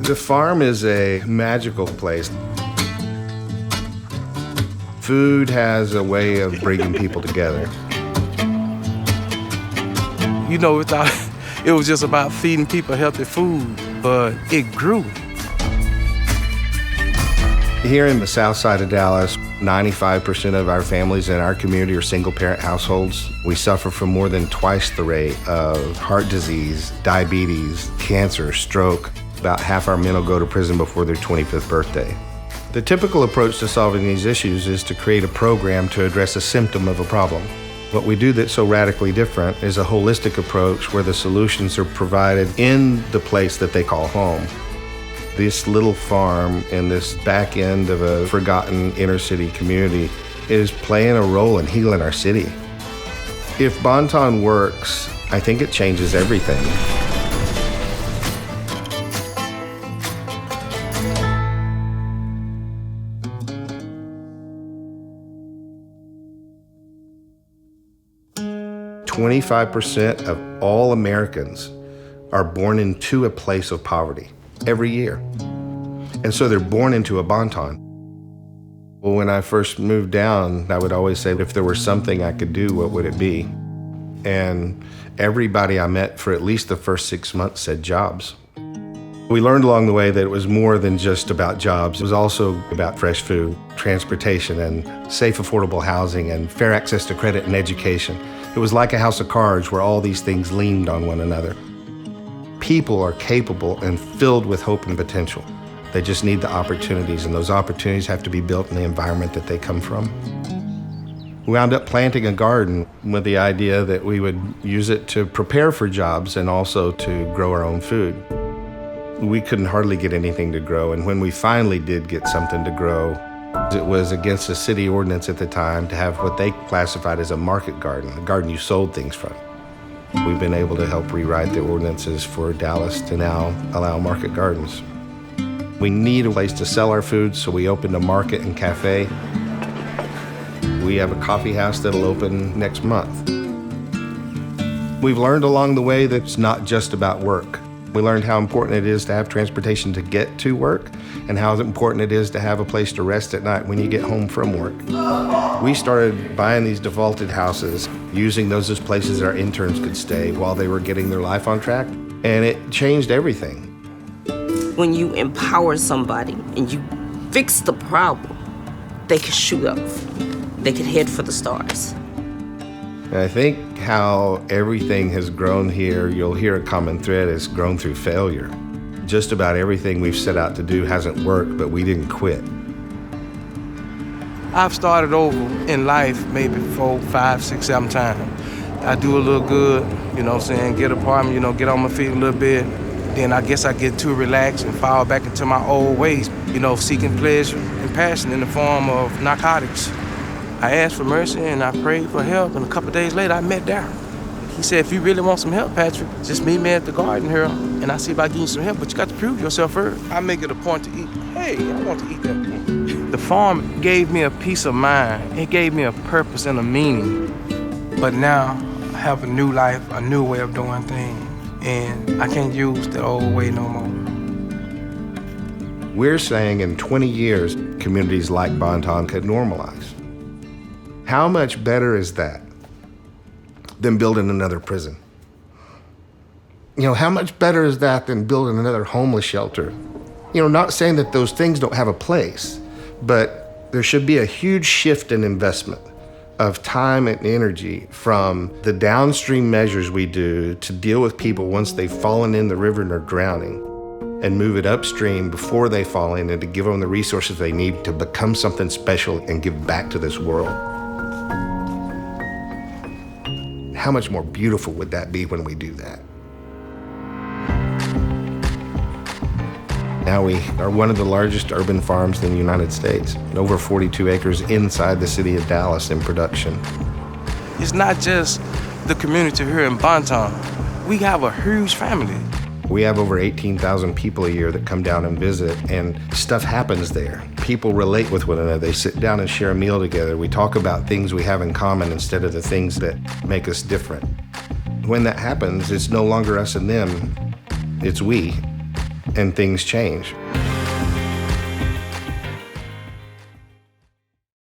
The farm is a magical place. Food has a way of bringing people together. You know, it was just about feeding people healthy food, but it grew. Here in the south side of Dallas, 95% of our families in our community are single-parent households. We suffer from more than twice the rate of heart disease, diabetes, cancer, stroke. About half our men will go to prison before their 25th birthday. The typical approach to solving these issues is to create a program to address a symptom of a problem. What we do that's so radically different is a holistic approach where the solutions are provided in the place that they call home. This little farm in this back end of a forgotten inner city community is playing a role in healing our city. If Bonton works, I think it changes everything. "25% of all Americans are born into a place of poverty every year. And so they're born into a Bonton." Well, when I first moved down, I would always say, if there were something I could do, what would it be? And everybody I met for at least the first 6 months said jobs. We learned along the way that it was more than just about jobs. It was also about fresh food, transportation, and safe, affordable housing, and fair access to credit and education. It was like a house of cards where all these things leaned on one another. People are capable and filled with hope and potential. They just need the opportunities, and those opportunities have to be built in the environment that they come from. We wound up planting a garden with the idea that we would use it to prepare for jobs and also to grow our own food. We couldn't hardly get anything to grow, and when we finally did get something to grow, it was against the city ordinance at the time to have what they classified as a market garden, a garden you sold things from. We've been able to help rewrite the ordinances for Dallas to now allow market gardens. We need a place to sell our food, so we opened a market and cafe. We have a coffee house that'll open next month. We've learned along the way that it's not just about work. We learned how important it is to have transportation to get to work and how important it is to have a place to rest at night when you get home from work. We started buying these defaulted houses, using those as places that our interns could stay while they were getting their life on track, and it changed everything. When you empower somebody and you fix the problem, they can shoot up. They can head for the stars. And I think how everything has grown here, you'll hear a common thread, is grown through failure. Just about everything we've set out to do hasn't worked, but we didn't quit. I've started over in life maybe 4, 5, 6, 7 times. I do a little good, you know what I'm saying, get an apartment, you know, get on my feet a little bit. Then I guess I get too relaxed and fall back into my old ways, you know, seeking pleasure and passion in the form of narcotics. I asked for mercy and I prayed for help, and a couple of days later I met Darryl. He said, "If you really want some help, Patrick, just meet me at the garden here and I'll see if I can get you some help, but you got to prove yourself first." I make it a point to eat. Hey, I want to eat that. The farm gave me a peace of mind. It gave me a purpose and a meaning. But now I have a new life, a new way of doing things, and I can't use the old way no more. We're saying in 20 years, communities like Bonton could normalize. How much better is that than building another prison? You know, how much better is that than building another homeless shelter? You know, not saying that those things don't have a place, but there should be a huge shift in investment of time and energy from the downstream measures we do to deal with people once they've fallen in the river and are drowning, and move it upstream before they fall in, and to give them the resources they need to become something special and give back to this world. How much more beautiful would that be when we do that? Now we are one of the largest urban farms in the United States, over 42 acres inside the city of Dallas in production. It's not just the community here in Bonton. We have a huge family. We have over 18,000 people a year that come down and visit, and stuff happens there. People relate with one another. They sit down and share a meal together. We talk about things we have in common instead of the things that make us different. When that happens, it's no longer us and them, it's we. and things change.